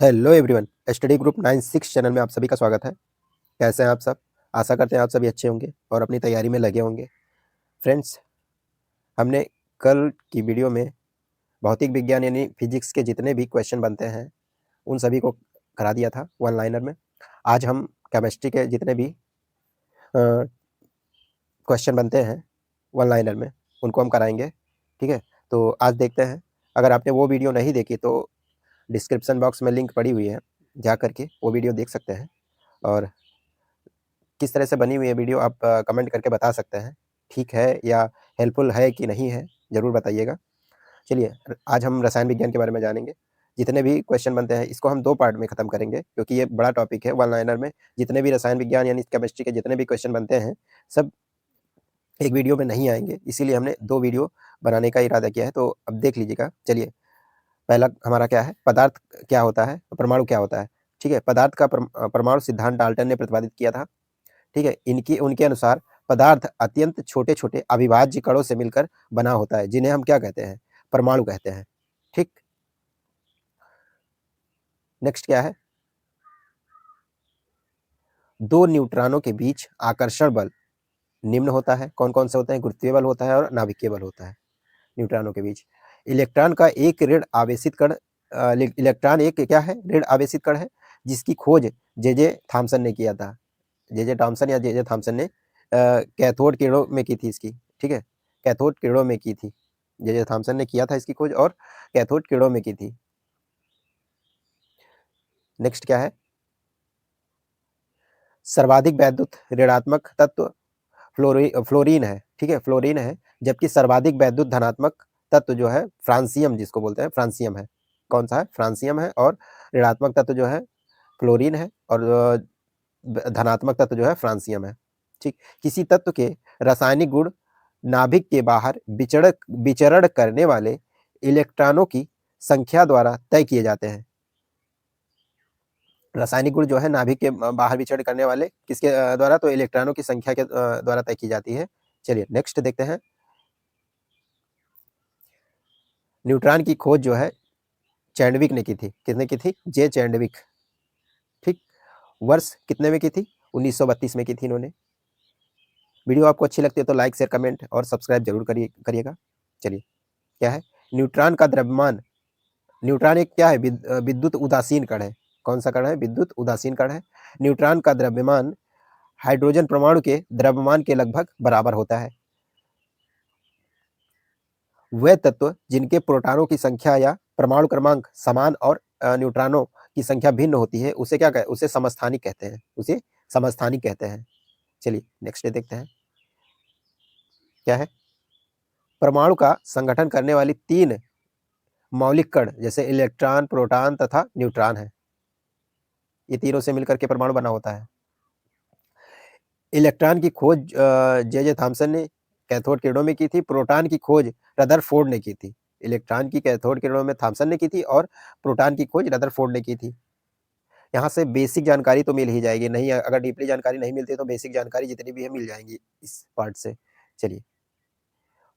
Hello everyone, study group 96 channel में आप सभी का स्वागत है। कैसे हैं आप सब? आशा करते हैं आप सभी अच्छे होंगे और अपनी तैयारी में लगे होंगे। फ्रेंड्स, हमने कल की वीडियो में भौतिक विज्ञान यानी फिजिक्स के जितने भी क्वेश्चन बनते हैं उन सभी को करा दिया था वन लाइनर में। आज हम केमिस्ट्री के जितने भी क्वेश्चन बनते हैं वन लाइनर में उनको हम कराएंगे। ठीक है, तो आज देखते हैं। अगर आपने वो वीडियो नहीं देखी तो डिस्क्रिप्शन बॉक्स में लिंक पड़ी हुई है, जा करके वो वीडियो देख सकते हैं। और किस तरह से बनी हुई है वीडियो आप कमेंट करके बता सकते हैं, ठीक है या हेल्पफुल है कि नहीं है, ज़रूर बताइएगा। चलिए, आज हम रसायन विज्ञान के बारे में जानेंगे। जितने भी क्वेश्चन बनते हैं इसको हम 2 पार्ट में ख़त्म करेंगे, क्योंकि ये बड़ा टॉपिक है। वन लाइनर में जितने भी रसायन विज्ञान यानी केमिस्ट्री के जितने भी क्वेश्चन बनते हैं, सब एक वीडियो में नहीं आएँगे, इसीलिए हमने 2 वीडियो बनाने का इरादा किया है। तो अब देख लीजिएगा। चलिए, पहला हमारा क्या है, पदार्थ क्या होता है, परमाणु क्या होता है। ठीक है, पदार्थ का परमाणु सिद्धांत डाल्टन ने प्रतिपादित किया था। ठीक है, इनकी उनके अनुसार पदार्थ अत्यंत छोटे-छोटे अविभाज्य कणों से मिलकर बना होता है, जिन्हें हम क्या कहते हैं, परमाणु कहते हैं। ठीक। नेक्स्ट क्या है, 2 न्यूट्रॉनों के बीच आकर्षण बल निम्न होता है। कौन-कौन से होते हैं? गुरुत्वीय बल होता है और नाभिकीय बल होता है न्यूट्रॉनों के बीच। इलेक्ट्रॉन का एक ऋण आवेशित कण इलेक्ट्रॉन एक क्या है? ऋण आवेशित कण है, जिसकी खोज जे.जे. थॉम्सन ने किया था। जे.जे. थॉम्सन या जे.जे. थॉम्सन ने कैथोड किरणों में की थी इसकी। ठीक है, कैथोड किरणों में की थी। जे.जे. थॉम्सन ने किया था इसकी खोज और कैथोड किरणों में की थी। नेक्स्ट क्या है, सर्वाधिक वैद्युत ऋणात्मक तत्व फ्लोरीन है। ठीक है, फ्लोरीन है, जबकि सर्वाधिक वैद्युत धनात्मक तत्व जो है फ्रांसियम, जिसको बोलते हैं फ्रांसियम है। कौन सा है? फ्रांसियम है। और ऋणात्मक तत्व जो है फ्लोरीन है और धनात्मक तत्व जो है फ्रांसियम है। ठीक, किसी तत्व के रासायनिक गुण नाभिक के बाहर विचरण करने वाले इलेक्ट्रॉनों की संख्या द्वारा तय किए जाते हैं। रासायनिक गुण जो है नाभिक के बाहर विचरण करने वाले किसके द्वारा? तो इलेक्ट्रॉनों की संख्या के द्वारा तय की जाती है। चलिए नेक्स्ट देखते हैं। न्यूट्रॉन की खोज जो है चैंडविक ने की थी। किसने की थी? जे चैंडविक। ठीक, वर्ष कितने में की थी? 1932 में की थी इन्होंने। वीडियो आपको अच्छी लगती है तो लाइक शेयर कमेंट और सब्सक्राइब जरूर करिएगा। चलिए, क्या है, न्यूट्रॉन का द्रव्यमान। न्यूट्रॉन एक क्या है? विद्युत उदासीन कण है। कौन सा कण है? विद्युत उदासीन कण है। न्यूट्रॉन का द्रव्यमान हाइड्रोजन परमाणु के द्रव्यमान के लगभग बराबर होता है। वे तत्व जिनके प्रोटॉनों की संख्या या परमाणु क्रमांक समान और न्यूट्रॉनों की संख्या भिन्न होती है, उसे क्या कहते? उसे समस्थानिक कहते हैं। उसे समस्थानिक कहते हैं। चलिए नेक्स्ट देखते हैं। क्या है, परमाणु का संगठन करने वाली 3 मौलिक कण जैसे इलेक्ट्रॉन, प्रोटॉन तथा न्यूट्रॉन है। ये तीनों से मिलकर के परमाणु बना होता है। इलेक्ट्रॉन की खोज जे.जे. थॉम्सन ने कैथोड किरणों में की थी। प्रोटॉन की खोज रदरफोर्ड ने की थी। इलेक्ट्रॉन की कैथोड किरणों में थॉम्सन ने की थी और प्रोटॉन की खोज रदरफोर्ड ने की थी। यहाँ से बेसिक जानकारी तो मिल ही जाएगी, नहीं अगर डीपली जानकारी नहीं मिलती तो बेसिक जानकारी जितनी भी है मिल जाएंगी इस पार्ट से। चलिए,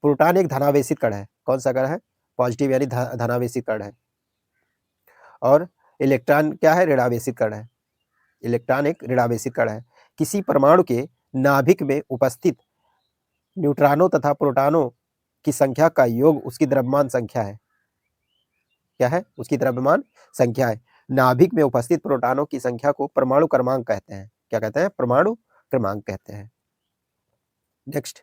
प्रोटॉन एक धनावेशित कण है। कौन सा कण है? पॉजिटिव यानी धनावेशित कण है। और इलेक्ट्रॉन क्या है? ऋणावेशित कण है। इलेक्ट्रॉन एक ऋणावेशित कण है। किसी परमाणु के नाभिक में उपस्थित न्यूट्रॉनों तथा प्रोटॉनों की संख्या का योग उसकी द्रव्यमान संख्या है। क्या है? उसकी द्रव्यमान संख्या है। नाभिक में उपस्थित प्रोटॉनों की संख्या को परमाणु क्रमांक कहते हैं। क्या कहते हैं? परमाणु क्रमांक कहते हैं। नेक्स्ट,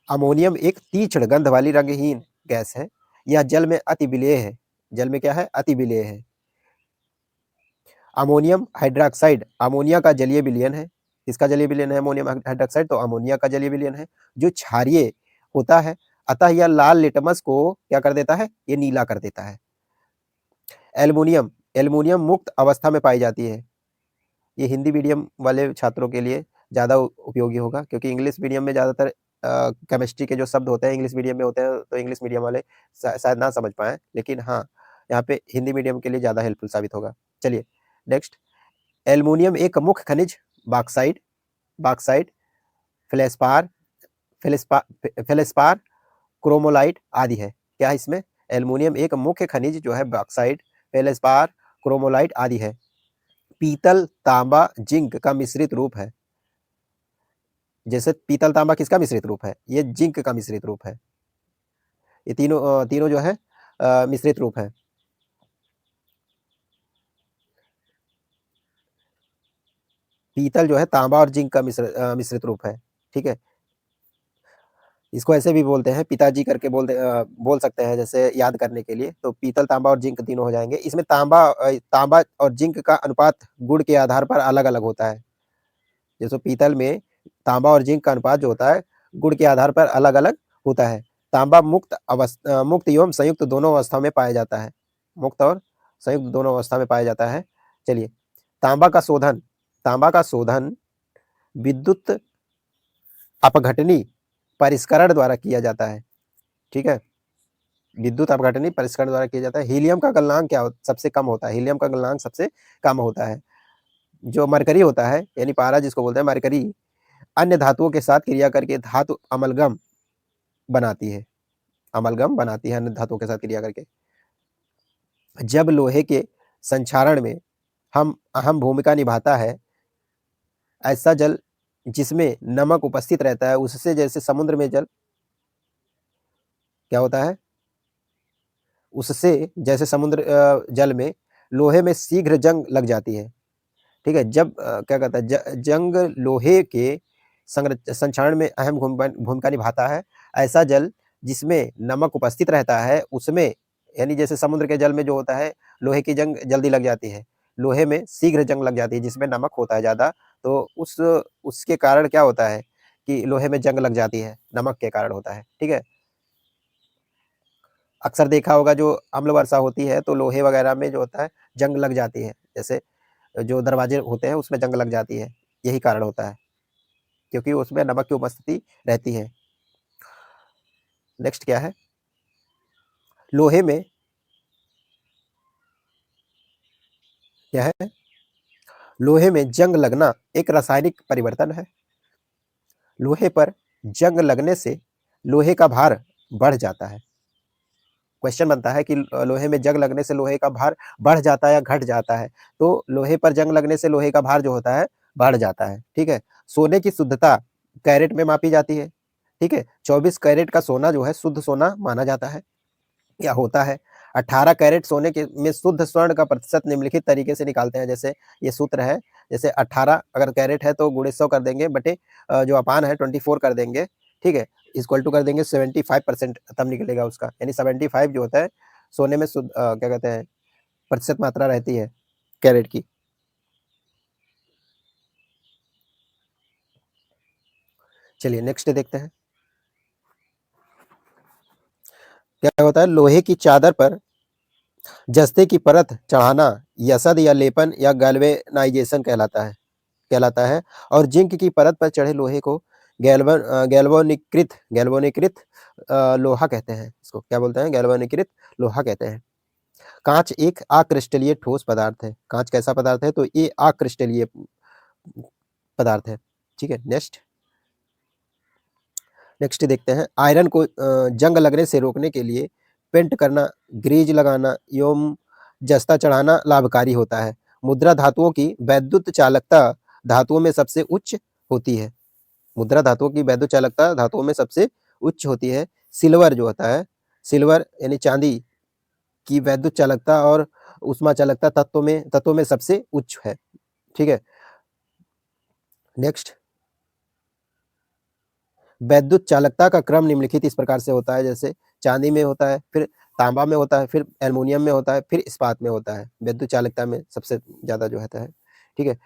अमोनियम एक तीक्ष्ण गंध वाली रंगहीन गैस है। यह जल में अति विलेय है। जल में क्या है? अति विलेय है। अमोनियम हाइड्रोक्साइड अमोनिया का जलीय विलयन है। किसका जलीय विलयन है? अमोनियम हाइड्रोक्साइड, तो अमोनिया का जलीय विलयन है, जो क्षारीय होता है। अतः यह लाल लिटमस को क्या कर देता है? ये नीला कर देता है। एल्युमिनियम एल्युमिनियम मुक्त अवस्था में पाई जाती है। ये हिंदी मीडियम वाले छात्रों के लिए ज़्यादा उपयोगी होगा, क्योंकि इंग्लिश मीडियम में ज़्यादातर केमिस्ट्री के जो शब्द होते हैं इंग्लिश मीडियम में होते हैं, तो इंग्लिश मीडियम वाले शायद ना समझ पाएँ, लेकिन हाँ, यहाँ पे हिंदी मीडियम के लिए ज़्यादा हेल्पफुल साबित होगा। चलिए नेक्स्ट, एल्युमिनियम एक मुख्य खनिज बॉक्साइट बॉक्साइट फेल्सपार फेल्सपार क्रोमोलाइट आदि है। क्या है इसमें? एल्युमिनियम एक मुख्य खनिज जो है बॉक्साइट, फेल्सपार, क्रोमोलाइट आदि है। पीतल, तांबा, जिंक का मिश्रित रूप है। जैसे पीतल तांबा किसका मिश्रित रूप है? ये जिंक का मिश्रित रूप है। ये तीनों जो है मिश्रित रूप है। पीतल जो है तांबा और जिंक का मिश्रित रूप है। ठीक है, इसको ऐसे भी बोलते हैं, पिताजी करके बोल सकते हैं, जैसे याद करने के लिए। तो पीतल, तांबा और जिंक तीनों हो जाएंगे। इसमें तांबा और जिंक का अनुपात गुण के आधार पर अलग अलग होता है। जैसे पीतल में तांबा और जिंक का अनुपात जो होता है गुण के आधार पर अलग अलग होता है। तांबा मुक्त एवं संयुक्त दोनों अवस्था में पाया जाता है। मुक्त और संयुक्त दोनों अवस्था में पाया जाता है। चलिए, तांबा का शोधन विद्युत अपघटनी परिष्करण द्वारा किया जाता है। ठीक है, विद्युत अपघटनी परिष्करण द्वारा किया जाता है। हीलियम का गलनांक सबसे कम होता है। हीलियम का गलनांक सबसे कम होता है। जो मरकरी होता है, यानी पारा जिसको बोलते हैं, मरकरी अन्य धातुओं के साथ क्रिया करके धातु अमलगम बनाती है। अमलगम बनाती है अन्य धातुओं के साथ क्रिया करके। जब लोहे के संक्षारण में हम अहम भूमिका निभाता है, ऐसा जल जिसमें नमक उपस्थित रहता है, उससे जैसे समुद्र में जल क्या होता है, उससे जैसे समुद्र जल में लोहे में शीघ्र जंग लग जाती है। ठीक है, जब क्या कहता है, जंग लोहे के संक्षारण में अहम भूमिका निभाता है। ऐसा जल जिसमें नमक उपस्थित रहता है, उसमें यानी जैसे समुद्र के जल में जो होता है, लोहे की जंग जल्दी लग जाती है। लोहे में शीघ्र जंग लग जाती है, जिसमें नमक होता है ज़्यादा। तो उसके कारण क्या होता है कि लोहे में जंग लग जाती है, नमक के कारण होता है। ठीक है, अक्सर देखा होगा जो अम्ल वर्षा होती है तो लोहे वगैरह में जो होता है जंग लग जाती है। जैसे जो दरवाजे होते हैं उसमें जंग लग जाती है, यही कारण होता है, क्योंकि उसमें नमक की उपस्थिति रहती है। नेक्स्ट क्या है, लोहे में क्या है, लोहे में जंग लगना एक रासायनिक परिवर्तन है। लोहे पर जंग लगने से लोहे का भार बढ़ जाता है। क्वेश्चन बनता है कि लोहे में जंग लगने से लोहे का भार बढ़ जाता है या घट जाता है? तो लोहे पर जंग लगने से लोहे का भार जो होता है बढ़ जाता है। ठीक है, सोने की शुद्धता कैरेट में मापी जाती है। ठीक है, 24 कैरेट का सोना जो है शुद्ध सोना माना जाता है या होता है। 18 कैरेट सोने के में शुद्ध स्वर्ण का प्रतिशत निम्नलिखित तरीके से निकालते हैं। जैसे ये सूत्र है, जैसे 18 अगर कैरेट है तो गुणे 100 कर देंगे, बटे जो अपान है 24 कर देंगे। ठीक है, इक्वल टू कर देंगे 75%, तब निकलेगा उसका। यानी 75 जो होता है सोने में शुद्ध क्या कहते हैं प्रतिशत मात्रा रहती है कैरेट की। चलिए नेक्स्ट देखते हैं क्या होता है। लोहे की चादर पर जस्ते की परत चढ़ाना यसद या लेपन या गैल्वेनाइजेशन कहलाता है। और जिंक की परत पर चढ़े लोहे को गैल्वेनीकृत लोहा कहते हैं। इसको क्या बोलते हैं? गैल्वेनीकृत लोहा कहते हैं। कांच एक अक्रिस्टलीय ठोस पदार्थ है। कांच कैसा पदार्थ है? तो ये अक्रिस्टलीय पदार्थ है। ठीक है, नेक्स्ट देखते हैं। आयरन को जंग लगने से रोकने के लिए पेंट करना, ग्रीज लगाना एवं जस्ता चढ़ाना लाभकारी होता है। मुद्रा धातुओं की वैद्युत चालकता धातुओं में सबसे उच्च होती है। मुद्रा धातुओं की वैद्युत चालकता धातुओं में सबसे उच्च होती है। सिल्वर जो होता है, सिल्वर यानी चांदी की वैद्युत चालकता और उष्मा चालकता तत्वों में सबसे उच्च है। ठीक है, नेक्स्ट, वैद्युत चालकता का क्रम निम्नलिखित इस प्रकार से होता है। जैसे चांदी में होता है, फिर तांबा में होता है, फिर एल्युमिनियम में होता है, फिर इस्पात में होता है। वैद्युत चालकता में सबसे ज़्यादा जो होता है। ठीक है,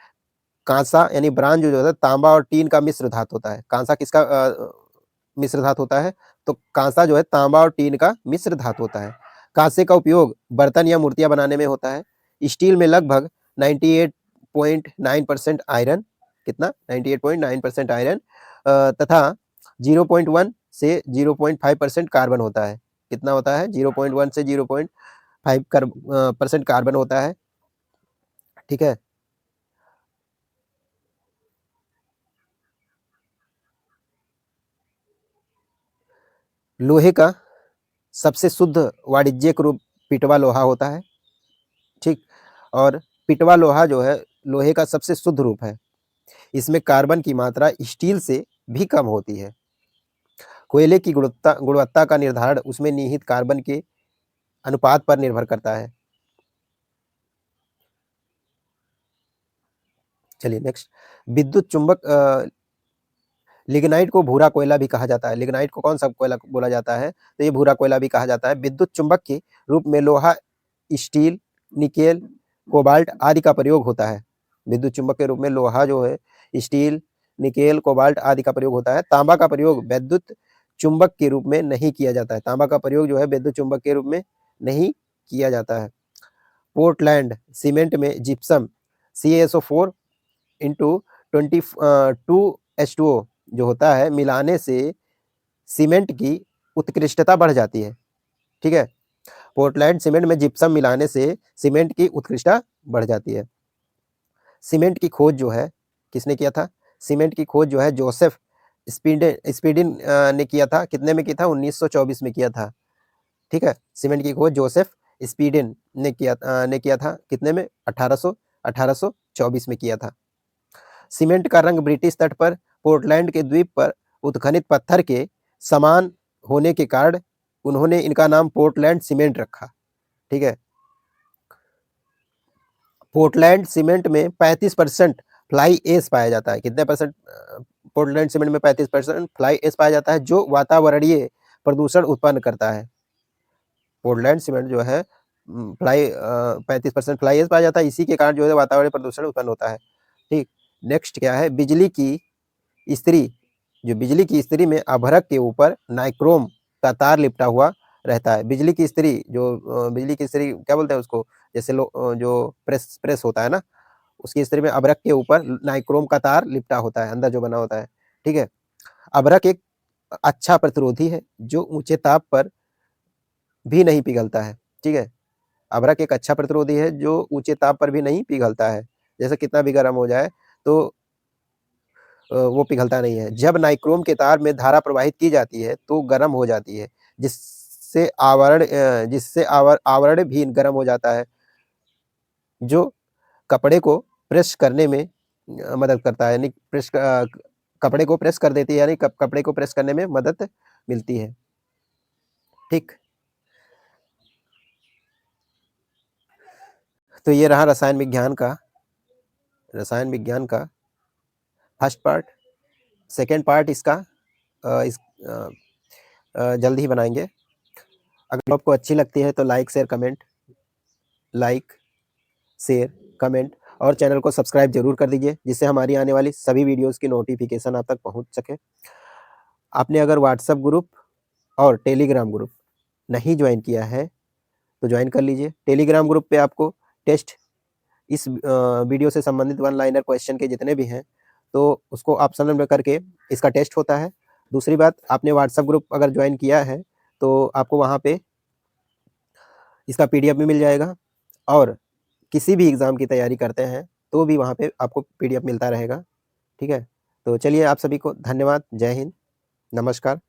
कांसा यानी ब्रांज जो होता है तांबा और टीन का मिश्र धातु होता है। कांसा किसका मिश्र धातु होता है? तो कांसा जो है तांबा और टीन का मिश्र धातु होता है। कांसे का उपयोग बर्तन या मूर्तियां बनाने में होता है। स्टील में लगभग 98.9% आयरन, कितना 98.9% आयरन तथा 0.1 से 0.5% कार्बन होता है। कितना होता है? 0.1 से 0.5% कार्बन होता है। ठीक है, लोहे का सबसे शुद्ध वाणिज्यिक रूप पिटवा लोहा होता है, ठीक। और पिटवा लोहा जो है लोहे का सबसे शुद्ध रूप है। इसमें कार्बन की मात्रा स्टील से भी कम होती है। कोयले की गुणवत्ता गुणवत्ता का निर्धारण उसमें निहित कार्बन के अनुपात पर निर्भर करता है। चलिए नेक्स्ट, विद्युत चुंबक लिग्नाइट को भूरा कोयला भी कहा जाता है। लिग्नाइट को कौन सा कोयला बोला जाता है? तो ये भूरा कोयला भी कहा जाता है। विद्युत चुंबक के रूप में लोहा, स्टील, निकेल, कोबाल्ट आदि का प्रयोग होता है। विद्युत चुंबक के रूप में लोहा जो है स्टील, निकेल, कोबाल्ट आदि का प्रयोग होता है। तांबा का प्रयोग विद्युत चुंबक के रूप में नहीं किया जाता है। तांबा का प्रयोग जो है विद्युत चुंबक के रूप में नहीं किया जाता है। पोर्टलैंड सीमेंट में जिप्सम CaSO4 इंटू 22H2O जो होता है मिलाने से सीमेंट की उत्कृष्टता बढ़ जाती है, ठीक है। पोर्टलैंड सीमेंट में जिप्सम मिलाने से सीमेंट की उत्कृष्टता बढ़ जाती है। सीमेंट की खोज जो है किसने किया था? सीमेंट की खोज जो है जोसेफ स्पीडिन ने किया था। कितने में किया था? 1924 में किया था, ठीक है। सीमेंट की खोज जोसेफ स्पीडिन ने किया था। कितने में? 1824 में किया था। सीमेंट का रंग ब्रिटिश तट पर पोर्टलैंड के द्वीप पर उत्खनित पत्थर के समान होने के कारण उन्होंने इनका नाम पोर्टलैंड सीमेंट रखा, ठीक है। पोर्टलैंड सीमेंट में 35% फ्लाई ऐश पाया जाता है। कितने परसेंट? पोर्टलैंड सीमेंट में 35% फ्लाई ऐश पाया जाता है जो वातावरणीय प्रदूषण उत्पन्न करता है। पोर्टलैंड सीमेंट जो है 35% फ्लाई ऐश पाया जाता है, इसी के कारण जो है वातावरणीय प्रदूषण उत्पन्न होता है, ठीक। नेक्स्ट क्या है? बिजली की इस्त्री, जो बिजली की इस्त्री में अभ्रक के ऊपर नाइक्रोम का तार लिपटा हुआ रहता है। बिजली की इस्त्री बिजली की इस्त्री क्या बोलते हैं उसको? जैसे जो प्रेस होता है ना, उसकी इस्त्री में अभ्रक के ऊपर नाइक्रोम का तार लिपटा होता है, अंदर जो बना होता है, ठीक है। अभ्रक एक अच्छा प्रतिरोधी है जो ऊंचे ताप पर भी नहीं पिघलता है, ठीक है। अभ्रक एक अच्छा प्रतिरोधी है जो ऊंचे ताप पर भी नहीं पिघलता है। जैसे कितना भी गर्म हो जाए तो वो पिघलता नहीं है। जब नाइक्रोम के तार में धारा प्रवाहित की जाती है तो गर्म हो जाती है, जिससे आवरण भी गर्म हो जाता है, जो कपड़े को प्रेस करने में मदद करता है। यानी कपड़े को प्रेस कर देती है, यानी कपड़े को प्रेस करने में मदद मिलती है, ठीक। तो ये रहा रसायन विज्ञान का फर्स्ट पार्ट। सेकेंड पार्ट इसका जल्द ही बनाएंगे। अगर आपको अच्छी लगती है तो लाइक शेयर कमेंट और चैनल को सब्सक्राइब जरूर कर दीजिए, जिससे हमारी आने वाली सभी वीडियोस की नोटिफिकेशन आप तक पहुंच सके। आपने अगर व्हाट्सएप ग्रुप और टेलीग्राम ग्रुप नहीं ज्वाइन किया है तो ज्वाइन कर लीजिए। टेलीग्राम ग्रुप पे आपको टेस्ट, इस वीडियो से संबंधित वन लाइनर क्वेश्चन के जितने भी हैं तो उसको ऑप्शनल में करके इसका टेस्ट होता है। दूसरी बात, आपने व्हाट्सएप ग्रुप अगर ज्वाइन किया है तो आपको वहाँ पे इसका PDF भी मिल जाएगा, और किसी भी एग्ज़ाम की तैयारी करते हैं तो भी वहाँ पे आपको PDF मिलता रहेगा, ठीक है। तो चलिए आप सभी को धन्यवाद। जय हिंद, नमस्कार।